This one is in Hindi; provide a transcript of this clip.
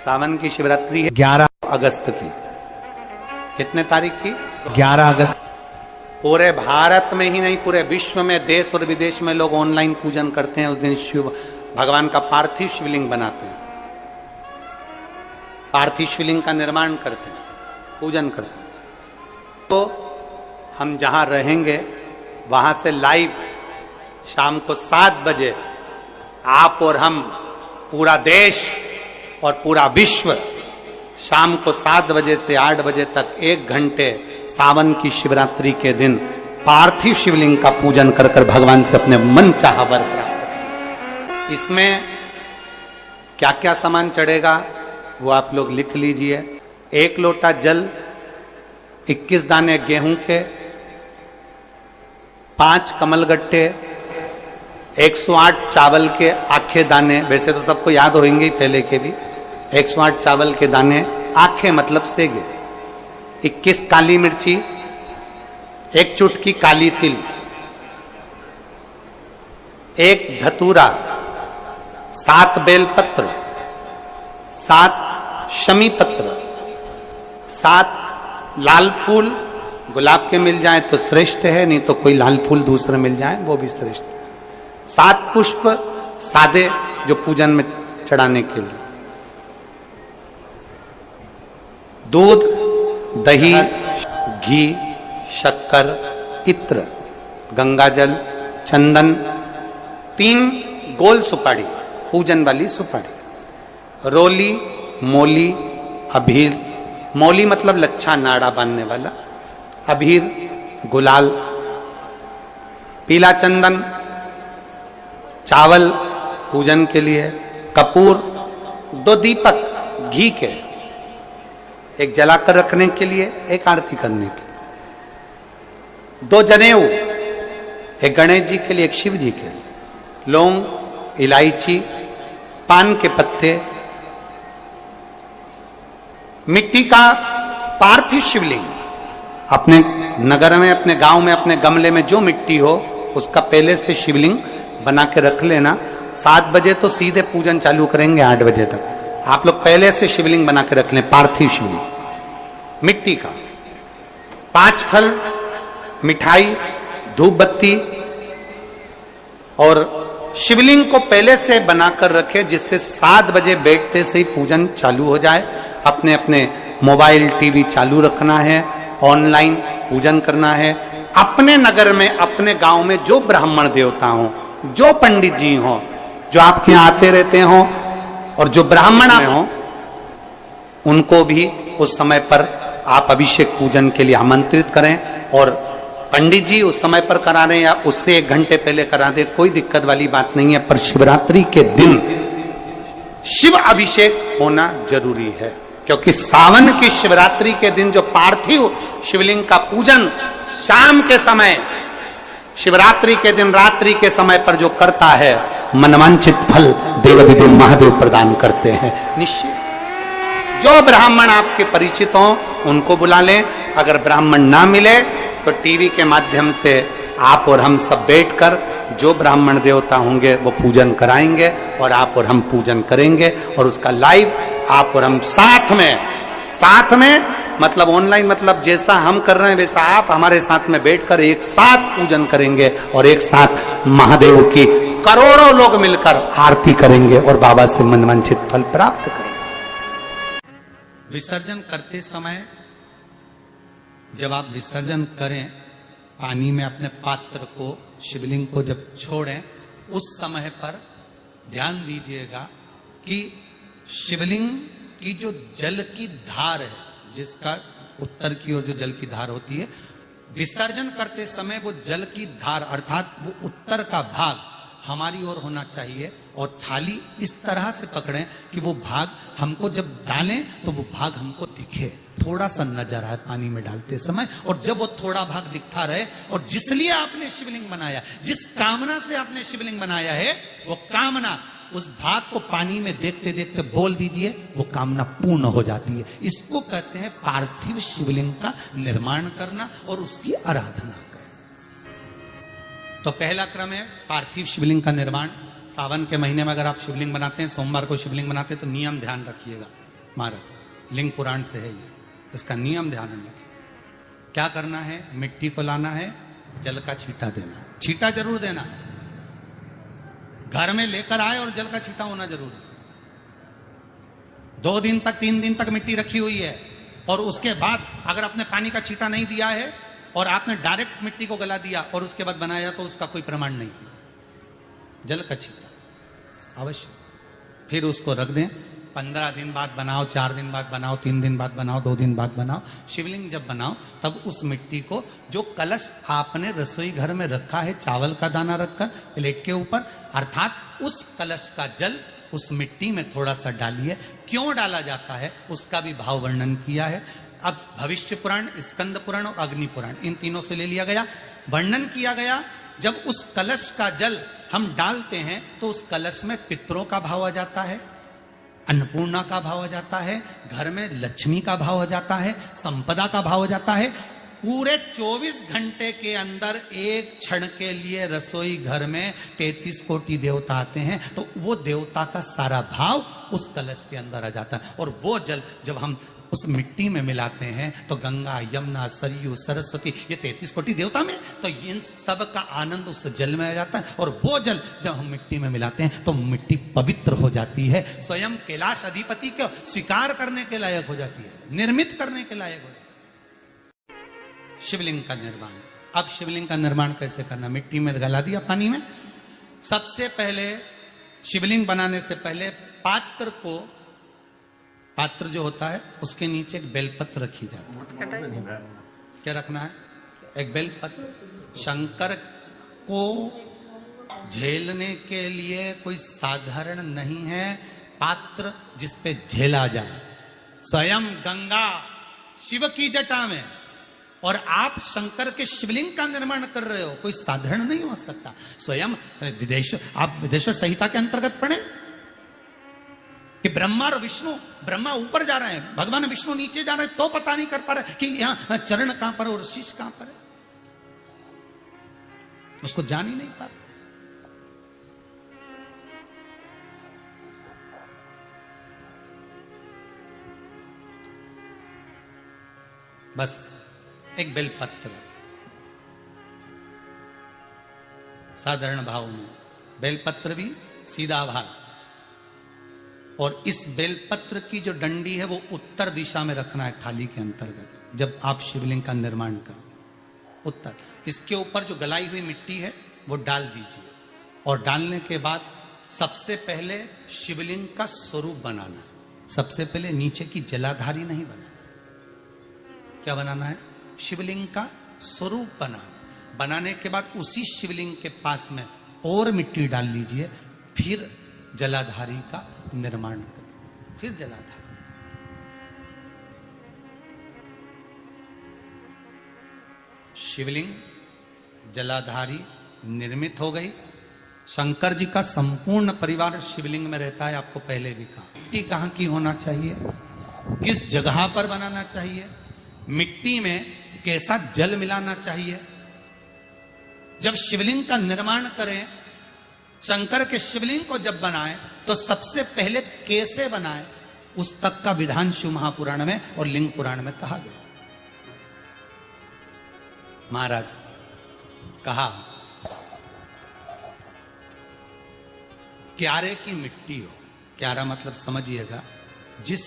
सावन की शिवरात्रि है 11 अगस्त की। कितने तारीख की? 11 अगस्त। पूरे भारत में ही नहीं, पूरे विश्व में, देश और विदेश में लोग ऑनलाइन पूजन करते हैं। उस दिन शिव भगवान का पार्थिव शिवलिंग बनाते हैं, पार्थिव शिवलिंग का निर्माण करते हैं, पूजन करते हैं। तो हम जहां रहेंगे वहां से लाइव शाम को 7 बजे आप और हम, पूरा देश और पूरा विश्व, शाम को 7 बजे से 8 बजे तक 1 घंटे सावन की शिवरात्रि के दिन पार्थिव शिवलिंग का पूजन कर कर भगवान से अपने मन चाहा वर प्राप्त करें। इसमें क्या क्या सामान चढ़ेगा वो आप लोग लिख लीजिए। 1 लोटा जल, 21 दाने गेहूं के, 5 कमलगट्टे, 108 चावल के आखे दाने, वैसे तो सबको याद होंगे ही पहले के भी। 108 चावल के दाने, आखे मतलब सेगे, 21 काली मिर्ची, 1 चुटकी काली तिल, 1 धतूरा, 7 बेलपत्र, 7 शमी पत्र, 7 लाल फूल, गुलाब के मिल जाए तो श्रेष्ठ है, नहीं तो कोई लाल फूल दूसरे मिल जाए वो भी श्रेष्ठ। 7 पुष्प सादे जो पूजन में चढ़ाने के लिए, दूध, दही, घी, शक्कर, इत्र, गंगाजल, चंदन, 3 गोल सुपारी, पूजन वाली सुपारी, रोली, मोली, अभीर, मोली मतलब लच्छा नाड़ा बांधने वाला, अभीर, गुलाल, पीला चंदन, चावल पूजन के लिए, कपूर, 2 दीपक घी के, 1 जलाकर रखने के लिए, 1 आरती करने के लिए, 2 जनेऊ, 1 गणेश जी के लिए, 1 शिव जी के लिए, लौंग, इलायची, पान के पत्ते, मिट्टी का पार्थिव शिवलिंग। अपने नगर में, अपने गांव में, अपने गमले में जो मिट्टी हो उसका पहले से शिवलिंग बना के रख लेना। 7 बजे तो सीधे पूजन चालू करेंगे, 8 बजे तक आप लोग पहले से शिवलिंग बना के रख लें, पार्थिव शिवलिंग मिट्टी का। 5 फल, मिठाई, धूप बत्ती, और शिवलिंग को पहले से बनाकर रखें जिससे 7 बजे बैठते से ही पूजन चालू हो जाए। अपने अपने मोबाइल टीवी चालू रखना है, ऑनलाइन पूजन करना है। अपने नगर में, अपने गांव में जो ब्राह्मण देवता हो, जो पंडित जी हो, जो आपके यहाँ आते रहते हो, और जो ब्राह्मण हो, उनको भी उस समय पर आप अभिषेक पूजन के लिए आमंत्रित करें। और पंडित जी उस समय पर करा रहे या उससे 1 घंटे पहले करा दे, कोई दिक्कत वाली बात नहीं है। पर शिवरात्रि के दिन शिव अभिषेक होना जरूरी है, क्योंकि सावन की शिवरात्रि के दिन जो पार्थिव शिवलिंग का पूजन शाम के समय, शिवरात्रि के दिन रात्रि के समय पर जो करता है, मनवांचित फल देव महादेव प्रदान करते हैं निश्चित। जो ब्राह्मण आपके परिचित हो उनको बुला लें। अगर ब्राह्मण ना मिले तो टीवी के माध्यम से आप और हम सब बैठकर जो ब्राह्मण देवता होंगे वो पूजन कराएंगे, और आप और हम पूजन करेंगे, और उसका लाइव आप और हम साथ में मतलब ऑनलाइन, मतलब जैसा हम कर रहे हैं वैसा आप हमारे साथ में बैठकर एक साथ पूजन करेंगे, और एक साथ महादेव की करोड़ों लोग मिलकर आरती करेंगे और बाबा से मनवांछित फल प्राप्त करेंगे। विसर्जन करते समय जब आप विसर्जन करें, पानी में अपने पात्र को, शिवलिंग को जब छोड़ें, उस समय पर ध्यान दीजिएगा कि शिवलिंग की जो जल की धार है, जिसका उत्तर की ओर जो जल की धार होती है, विसर्जन करते समय वो जल की धार अर्थात वो उत्तर का भाग हमारी ओर होना चाहिए, और थाली इस तरह से पकड़ें कि वो भाग हमको जब डालें तो वो भाग हमको दिखे, थोड़ा सा नजर आए पानी में डालते समय। और जब वो थोड़ा भाग दिखता रहे, और जिसलिए आपने शिवलिंग बनाया, जिस कामना से आपने शिवलिंग बनाया है, वो कामना उस भाग को पानी में देखते देखते बोल दीजिए, वो कामना पूर्ण हो जाती है। इसको कहते हैं पार्थिव शिवलिंग का निर्माण करना और उसकी आराधना करना। तो पहला क्रम है पार्थिव शिवलिंग का निर्माण। सावन के महीने में अगर आप शिवलिंग बनाते हैं, सोमवार को शिवलिंग बनाते हैं, तो नियम ध्यान रखिएगा। महाराज लिंग पुराण से है ये, इसका नियम ध्यान रखिए। क्या करना है, मिट्टी को लाना है, जल का छींटा देना, छींटा जरूर देना, घर में लेकर आए और जल का छींटा होना जरूर है। 2 दिन तक 3 दिन तक मिट्टी रखी हुई है और उसके बाद अगर आपने पानी का छींटा नहीं दिया है और आपने डायरेक्ट मिट्टी को गला दिया और उसके बाद बनाया तो उसका कोई प्रमाण नहीं। जल का छींटा अवश्य, फिर उसको रख दें। 15 दिन बाद बनाओ, 4 दिन बाद बनाओ, 3 दिन बाद बनाओ, 2 दिन बाद बनाओ। शिवलिंग जब बनाओ तब उस मिट्टी को, जो कलश आपने रसोई घर में रखा है चावल का दाना रखकर प्लेट के ऊपर, अर्थात उस कलश का जल उस मिट्टी में थोड़ा सा डालिए। क्यों डाला जाता है उसका भी भाव वर्णन किया है। अब भविष्य पुराण, स्कंद पुराण और अग्नि पुराण, इन तीनों से ले लिया गया। वर्णन किया गया जब उस कलश का जल हम डालते हैं तो उस कलश में पितरों का भाव आ जाता है, अन्नपूर्णा का भाव आ जाता है, घर में लक्ष्मी का भाव आ जाता है, संपदा का भाव आ जाता है। पूरे 24 घंटे के अंदर एक क्षण के लिए रसोई घर में 33 कोटि देवता आते हैं, तो वो देवता का सारा भाव उस कलश के अंदर आ जाता है। और वो जल जब हम उस मिट्टी में मिलाते हैं तो गंगा, यमुना, सरयू, सरस्वती, ये 33 कोटि देवता में, तो इन सब का आनंद उस जल में आ जाता है। और वो जल जब हम मिट्टी में मिलाते हैं तो मिट्टी पवित्र हो जाती है, स्वयं कैलाश अधिपति को स्वीकार करने के लायक हो जाती है, निर्मित करने के लायक हो जाती है। शिवलिंग का निर्माण। अब शिवलिंग का निर्माण कैसे करना, मिट्टी में गला दिया पानी में। सबसे पहले शिवलिंग बनाने से पहले पात्र जो होता है उसके नीचे एक बेलपत्र रखी जाती है। क्या रखना है, एक बेलपत्र। शंकर को झेलने के लिए कोई साधारण नहीं है पात्र जिस पे झेला जाए। स्वयं गंगा शिव की जटा में और आप शंकर के शिवलिंग का निर्माण कर रहे हो, कोई साधारण नहीं हो सकता। स्वयं आप विदेश्वर संहिता के अंतर्गत पढ़े कि ब्रह्मा और विष्णु, ब्रह्मा ऊपर जा रहे हैं, भगवान विष्णु नीचे जा रहे हैं, तो पता नहीं कर पा रहे कि यहां चरण कहां पर और शीश कहां पर है, उसको जान ही नहीं पा रहे। बस एक बेलपत्र साधारण भाव में, बेलपत्र भी सीधा भाग, और इस बेलपत्र की जो डंडी है वो उत्तर दिशा में रखना है थाली के अंतर्गत। जब आप शिवलिंग का निर्माण करो उत्तर, इसके ऊपर जो गलाई हुई मिट्टी है वो डाल दीजिए। और डालने के बाद सबसे पहले शिवलिंग का स्वरूप बनाना है। सबसे पहले नीचे की जलाधारी नहीं बनाना, क्या बनाना है, शिवलिंग का स्वरूप बनाना। बनाने के बाद उसी शिवलिंग के पास में और मिट्टी डाल लीजिए, फिर जलाधारी का निर्माण करें। फिर जलाधारी, शिवलिंग जलाधारी निर्मित हो गई। शंकर जी का संपूर्ण परिवार शिवलिंग में रहता है, आपको पहले भी कहा। मिट्टी कहां की होना चाहिए, किस जगह पर बनाना चाहिए, मिट्टी में कैसा जल मिलाना चाहिए। जब शिवलिंग का निर्माण करें, शंकर के शिवलिंग को जब बनाएं तो सबसे पहले कैसे बनाएं, उस तक का विधान शिव महापुराण में और लिंग पुराण में कहा गया। महाराज कहा, क्यारे की मिट्टी हो, क्यारा मतलब समझिएगा जिस